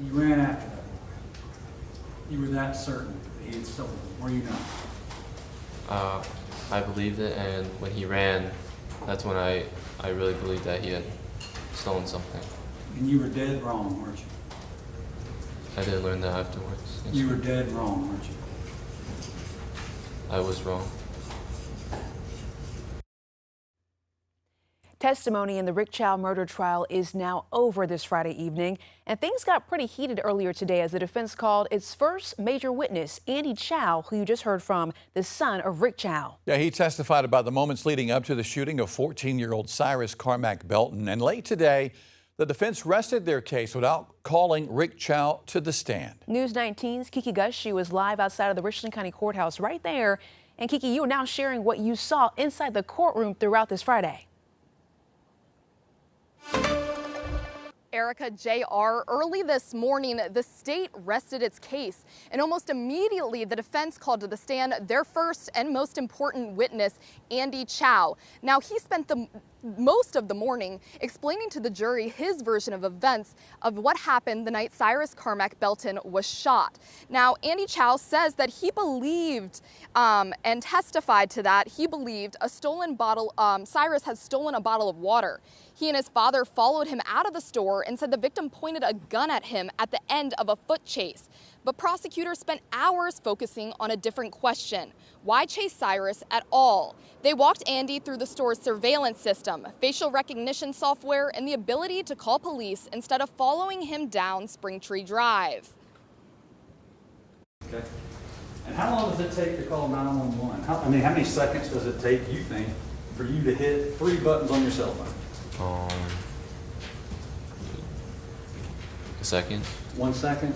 He ran after that boy. You were that certain that he had stolen, were you not? I believed it, and when he ran, that's when I really believed that he had stolen something. And you were dead wrong, weren't you? I didn't learn that afterwards. You were dead wrong, weren't you? I was wrong. Testimony in the Rick Chow murder trial is now over this Friday evening, and things got pretty heated earlier today as the defense called its first major witness, Andy Chow, who you just heard from, the son of Rick Chow. Yeah, he testified about the moments leading up to the shooting of 14-year-old Cyrus Carmack-Belton. And late today, the defense rested their case without calling Rick Chow to the stand. News 19's Kiki Gushu was live outside of the Richland County Courthouse right there. And Kiki, you are now sharing what you saw inside the courtroom throughout this Friday. Erica, JR, early this morning, the state rested its case, and almost immediately the defense called to the stand their first and most important witness, Andy Chow. Now, he spent most of the morning explaining to the jury his version of events of what happened the night Cyrus Carmack-Belton was shot. Now, Andy Chow says that he believed and testified to that. He believed Cyrus had stolen a bottle of water. He and his father followed him out of the store and said the victim pointed a gun at him at the end of a foot chase. But prosecutors spent hours focusing on a different question. Why chase Cyrus at all? They walked Andy through the store's surveillance system, facial recognition software, and the ability to call police instead of following him down Springtree Drive. Okay. And how long does it take to call 911? How many seconds does it take, you think, for you to hit 3 buttons on your cell phone? A second. 1 second?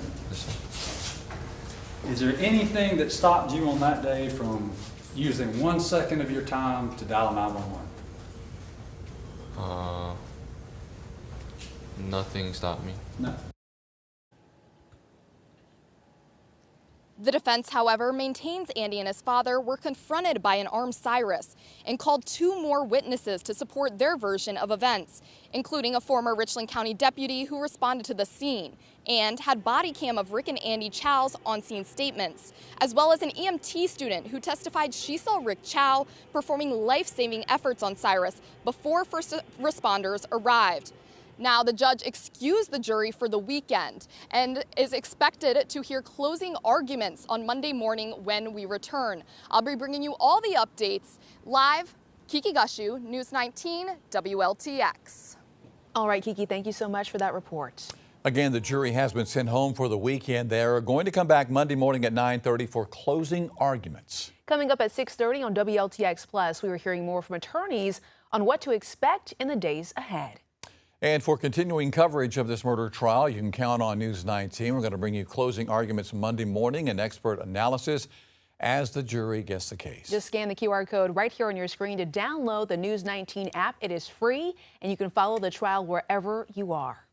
Is there anything that stopped you on that day from using 1 second of your time to dial 911? Nothing stopped me. No. The defense, however, maintains Andy and his father were confronted by an armed Cyrus and called 2 more witnesses to support their version of events, including a former Richland County deputy who responded to the scene and had body cam of Rick and Andy Chow's on-scene statements, as well as an EMT student who testified she saw Rick Chow performing life-saving efforts on Cyrus before first responders arrived. Now, the judge excused the jury for the weekend and is expected to hear closing arguments on Monday morning when we return. I'll be bringing you all the updates live. Kiki Gushu, News 19, WLTX. All right, Kiki, thank you so much for that report. Again, the jury has been sent home for the weekend. They're going to come back Monday morning at 9:30 for closing arguments. Coming up at 6:30 on WLTX Plus, we were hearing more from attorneys on what to expect in the days ahead. And for continuing coverage of this murder trial, you can count on News 19. We're going to bring you closing arguments Monday morning and expert analysis as the jury gets the case. Just scan the QR code right here on your screen to download the News 19 app. It is free, and you can follow the trial wherever you are.